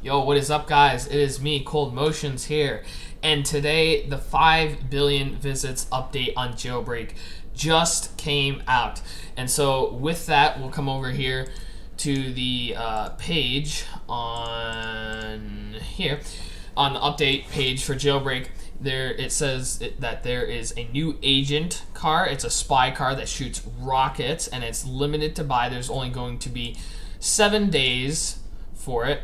Yo, what is up, guys? It is me, Cold Motions here, and today the 5 billion visits update on Jailbreak just came out. And so with that, we'll come over here to the page on here, on the update page for Jailbreak. There it says that there is a new agent car. It's a spy car that shoots rockets, and it's limited to buy. There's only going to be 7 days for it.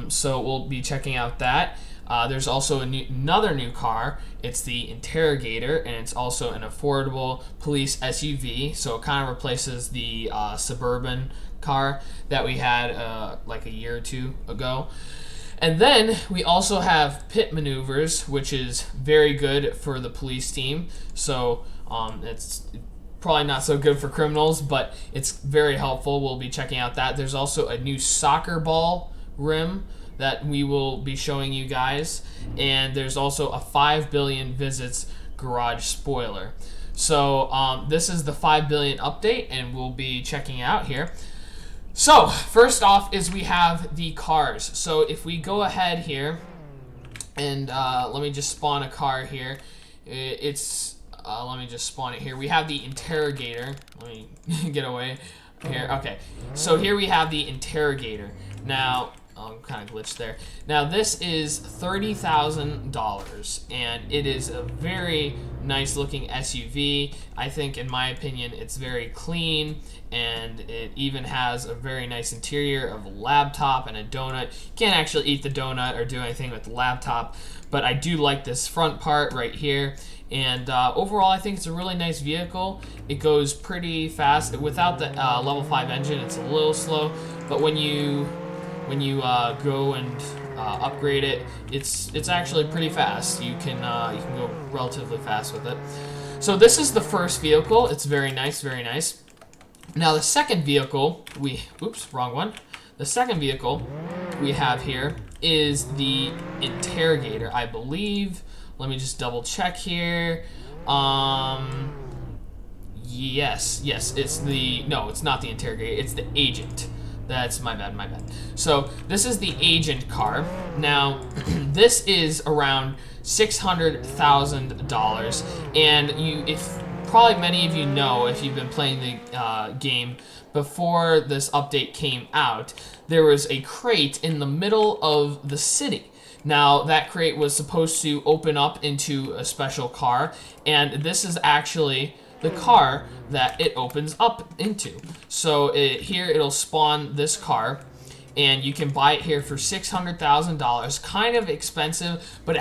So we'll be checking out that. There's also another new car. It's the Interrogator, and it's also an affordable police SUV. So it kind of replaces the Suburban car that we had like a year or two ago. And then we also have pit maneuvers, which is very good for the police team. So it's probably not so good for criminals, but it's very helpful. We'll be checking out that. There's also a new soccer ball rim that we will be showing you guys, and there's also a 5 billion visits garage spoiler. So this is the 5 billion update, and we'll be checking out here. So first off is we have the cars. So if we go ahead here and let me just spawn a car here. Let me just spawn it here. We have the Interrogator. Let me get away here. Okay, so here we have the Interrogator. Now, I'm kind of glitched there. Now this is $30,000, and it is a very nice looking SUV. I think, in my opinion, it's very clean, and it even has a very nice interior of a laptop and a donut. You can't actually eat the donut or do anything with the laptop, but I do like this front part right here. And overall, I think it's a really nice vehicle. It goes pretty fast. Without the level 5 engine, it's a little slow, but when you go and upgrade it, it's actually pretty fast. You can go relatively fast with it. So this is the first vehicle. It's very nice, very nice. Now the second vehicle The second vehicle we have here is the Interrogator, I believe. Let me just double check here. Yes, it's not the Interrogator. It's the Agent. That's my bad. So this is the Agent car. Now, this is around $600,000, and probably many of you know, if you've been playing the game before this update came out, there was a crate in the middle of the city. Now, that crate was supposed to open up into a special car, and this is actually the car that it opens up into. So here it'll spawn this car, and you can buy it here for $600,000. Kind of expensive, but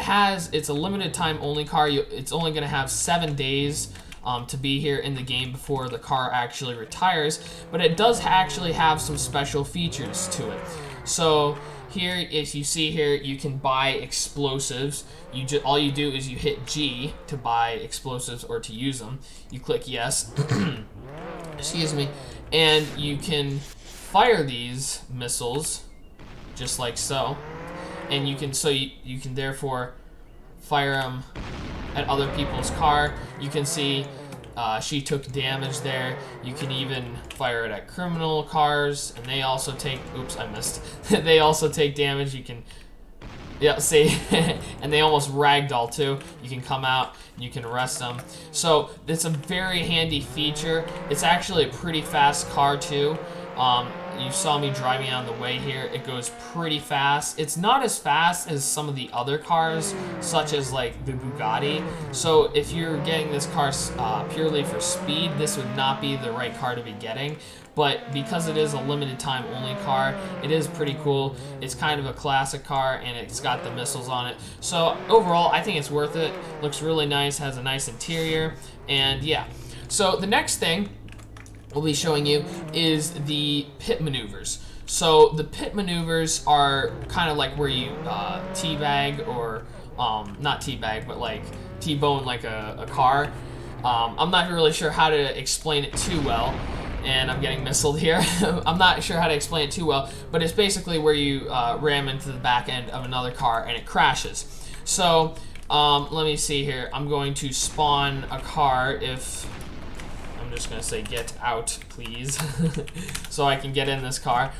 it's a limited time only car. It's only going to have 7 days to be here in the game before the car actually retires, but it does actually have some special features to it. So here, if you see here, you can buy explosives. All you do is you hit G to buy explosives or to use them. You click yes, excuse me, and you can fire these missiles just like so, and you can therefore fire them at other people's car. You can see she took damage there. You can even fire it at criminal cars, and they also take, oops, I missed. They also take damage. You can, yeah, see, and they almost ragdoll too. You can come out and you can arrest them. So it's a very handy feature. It's actually a pretty fast car too. You saw me driving on the way here. It goes pretty fast. It's not as fast as some of the other cars, such as like the Bugatti. So if you're getting this car purely for speed, this would not be the right car to be getting. But because it is a limited time only car, it is pretty cool. It's kind of a classic car, and it's got the missiles on it. So overall, I think it's worth it. Looks really nice, has a nice interior, and yeah. So the next thing we'll be showing you is the pit maneuvers. So the pit maneuvers are kind of like where you teabag, or not teabag, but like T-bone like a car. I'm not really sure how to explain it too well, and I'm getting missiled here. I'm not sure how to explain it too well, but it's basically where you ram into the back end of another car and it crashes. So let me see here. I'm going to spawn a car. I'm just gonna say get out, please, so I can get in this car.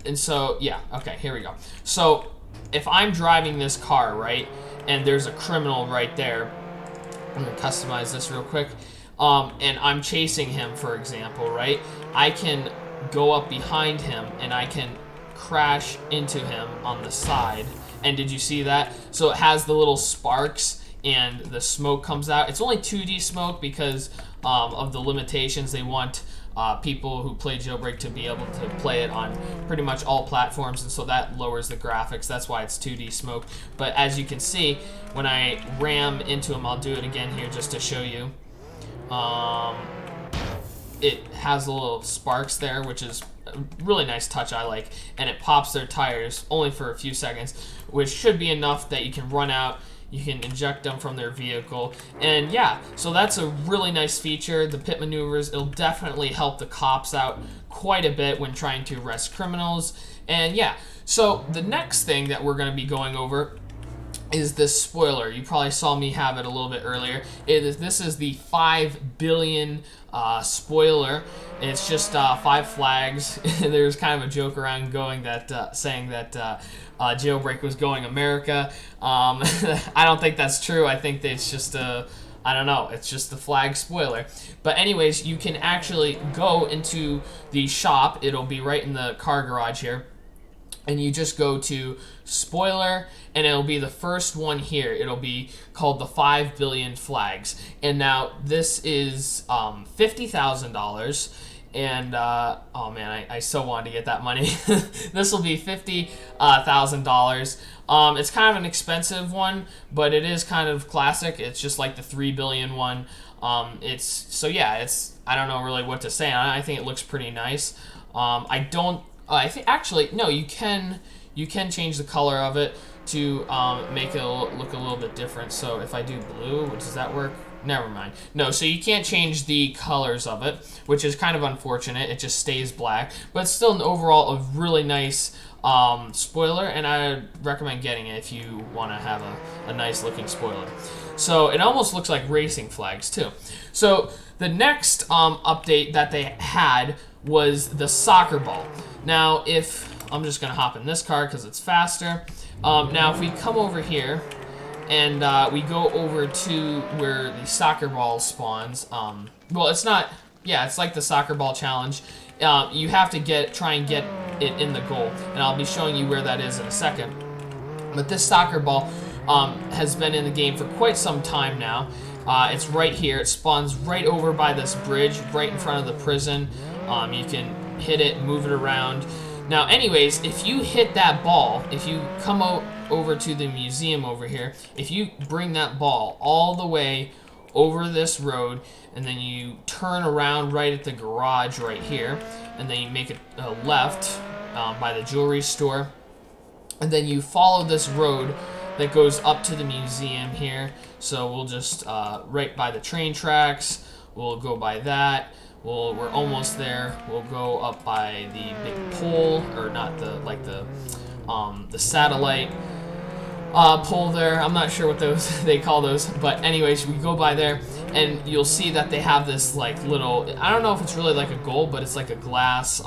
and so, yeah, okay, here we go. So, if I'm driving this car, right, and there's a criminal right there, I'm going to customize this real quick, and I'm chasing him, for example, right, I can go up behind him, and I can crash into him on the side. And did you see that? So it has the little sparks, and the smoke comes out. It's only 2D smoke because of the limitations. They want people who play Jailbreak to be able to play it on pretty much all platforms, and so that lowers the graphics. That's why it's 2D smoke. But as you can see, when I ram into him, I'll do it again here just to show you. It has a little sparks there, which is a really nice touch I like, and it pops their tires only for a few seconds, which should be enough that you can run out. You can inject them from their vehicle. And yeah, so that's a really nice feature. The pit maneuvers, it'll definitely help the cops out quite a bit when trying to arrest criminals. And yeah, so the next thing that we're going to be going over is this spoiler. You probably saw me have it a little bit earlier. This is the 5 billion spoiler. It's just 5 flags. There's kind of a joke around going that saying that Jailbreak was going America. I don't think that's true. I think that it's just I don't know, it's just the flag spoiler. But anyways, you can actually go into the shop. It'll be right in the car garage here. And you just go to spoiler, and it'll be the first one here. It'll be called the 5 billion flags. And now this is $50,000. And oh man, I so wanted to get that money. This will be $50,000. It's kind of an expensive one, but it is kind of classic. It's just like the 3 billion one. I don't know really what to say. I think it looks pretty nice. I think actually no, you can change the color of it to make it look a little bit different. So if I do blue, does that work? Never mind. No, so you can't change the colors of it, which is kind of unfortunate. It just stays black, but it's still an overall a really nice spoiler, and I recommend getting it if you want to have a nice looking spoiler. So it almost looks like racing flags too. So the next update that they had was the soccer ball. Now, if I'm just gonna hop in this car because it's faster. Now, if we come over here and we go over to where the soccer ball spawns, well, it's not. Yeah, it's like the soccer ball challenge. You have to try and get it in the goal, and I'll be showing you where that is in a second. But this soccer ball has been in the game for quite some time now. It's right here. It spawns right over by this bridge, right in front of the prison. You can hit it, move it around. Now, anyways, if you hit that ball, if you come over to the museum over here, if you bring that ball all the way over this road, and then you turn around right at the garage right here, and then you make a left by the jewelry store, and then you follow this road that goes up to the museum here. So we'll just right by the train tracks, we'll go by that. We're almost there. We'll go up by the big pole, or not the satellite pole there. I'm not sure what they call those, but anyways, we go by there, and you'll see that they have this like little. I don't know if it's really like a goal, but it's like a glass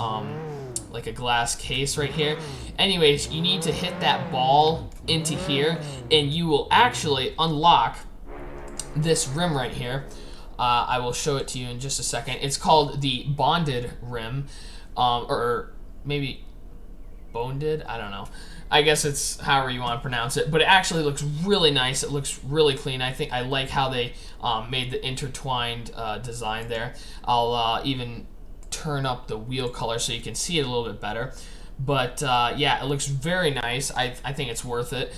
case right here. Anyways, you need to hit that ball into here, and you will actually unlock this rim right here. I will show it to you in just a second. It's called the Bonded Rim, or maybe Bonded, I don't know. I guess it's however you want to pronounce it, but it actually looks really nice. It looks really clean. I think I like how they made the intertwined design there. I'll even turn up the wheel color so you can see it a little bit better. But yeah, it looks very nice. I think it's worth it.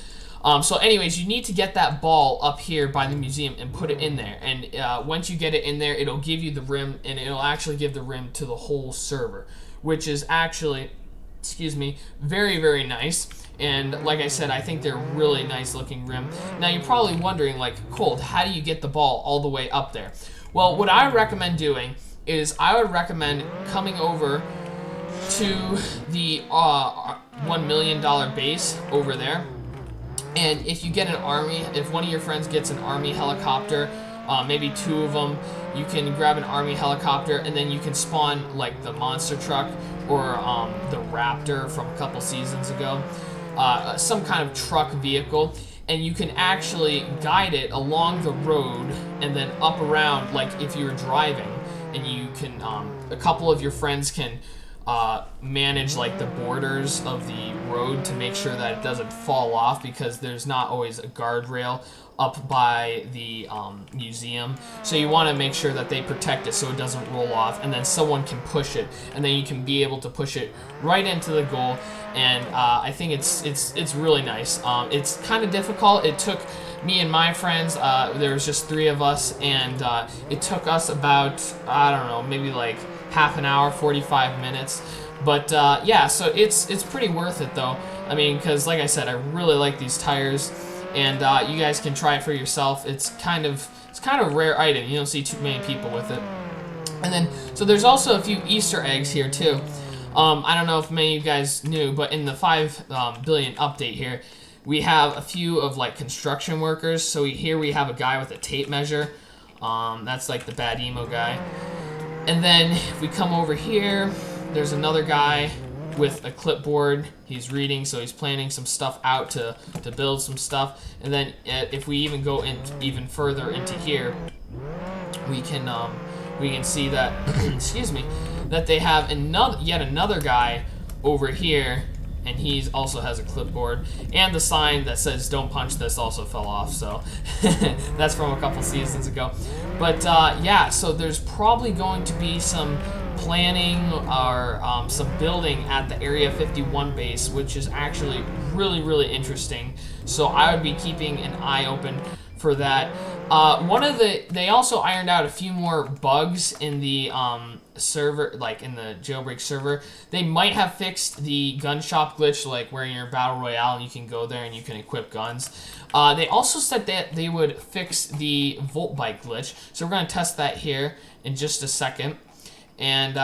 So anyways, you need to get that ball up here by the museum and put it in there. And once you get it in there, it'll give you the rim, and it'll actually give the rim to the whole server, which is actually, excuse me, very, very nice. And like I said, I think they're really nice looking rim. Now you're probably wondering, like, Colt, how do you get the ball all the way up there? Well, what I recommend doing is I would recommend coming over to the $1 million base over there. And if you get an army, if one of your friends gets an army helicopter, maybe 2 of them. You can grab an army helicopter, and then you can spawn like the monster truck or the Raptor from a couple seasons ago, some kind of truck vehicle, and you can actually guide it along the road and then up around, like if you were driving, and you can, a couple of your friends can manage like the borders of the road to make sure that it doesn't fall off, because there's not always a guardrail up by the museum, so you want to make sure that they protect it so it doesn't roll off, and then someone can push it, and then you can be able to push it right into the goal. And I think it's really nice. It's kind of difficult. It took me and my friends, there was just 3 of us, and it took us about, I don't know, maybe like half an hour, 45 minutes. But yeah, so it's pretty worth it though. I mean, because like I said, I really like these tires, and you guys can try it for yourself. It's kind of a rare item. You don't see too many people with it. And then, so there's also a few Easter eggs here too. I don't know if many of you guys knew, but in the 5 billion update here, we have a few of like construction workers. So here we have a guy with a tape measure. That's like the bad emo guy. And then if we come over here, there's another guy with a clipboard. He's reading, so he's planning some stuff out to build some stuff. And then if we even go in even further into here, we can see that excuse me, that they have yet another guy over here, and he also has a clipboard, and the sign that says "Don't punch this" also fell off, so that's from a couple seasons ago. But yeah, so there's probably going to be some planning or some building at the Area 51 base, which is actually really interesting. So I would be keeping an eye open for that. They also ironed out a few more bugs in the server, like in the jailbreak server. They might have fixed the gun shop glitch, like where you're in Battle Royale and you can go there and you can equip guns. They also said that they would fix the Volt Bike glitch, so we're going to test that here in just a second. And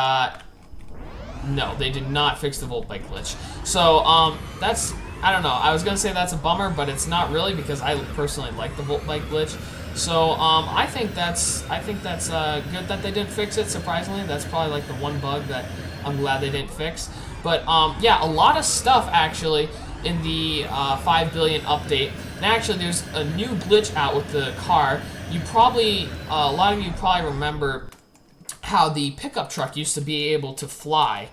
no, they did not fix the Volt Bike glitch. So that's, I don't know, I was going to say that's a bummer, but it's not really, because I personally like the Volt Bike glitch. So I think that's good that they didn't fix it. Surprisingly, that's probably like the one bug that I'm glad they didn't fix. But yeah, a lot of stuff actually in the 5 billion update. And actually, there's a new glitch out with the car. You probably, a lot of you probably remember how the pickup truck used to be able to fly,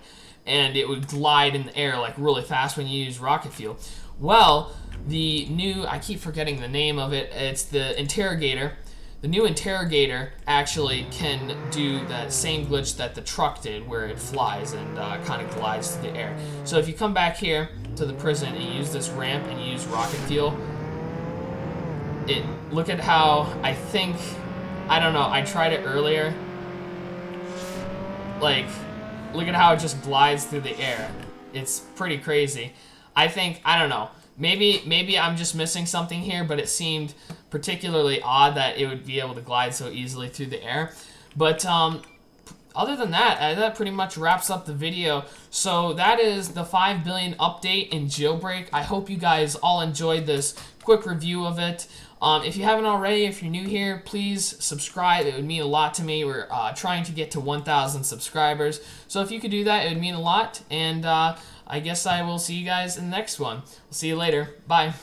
and it would glide in the air like really fast when you use rocket fuel. Well, the new, I keep forgetting the name of it, it's the Interrogator. The new Interrogator actually can do that same glitch that the truck did, where it flies and kind of glides through the air. So if you come back here to the prison and you use this ramp and you use rocket fuel, look at how, I don't know, I tried it earlier. Like, look at how it just glides through the air. It's pretty crazy. I don't know, maybe I'm just missing something here, but it seemed particularly odd that it would be able to glide so easily through the air. But other than that, that pretty much wraps up the video. So that is the 5 billion update in Jailbreak. I hope you guys all enjoyed this quick review of it. If you haven't already, if you're new here, please subscribe. It would mean a lot to me. We're trying to get to 1,000 subscribers. So if you could do that, it would mean a lot. And I guess I will see you guys in the next one. We'll see you later. Bye.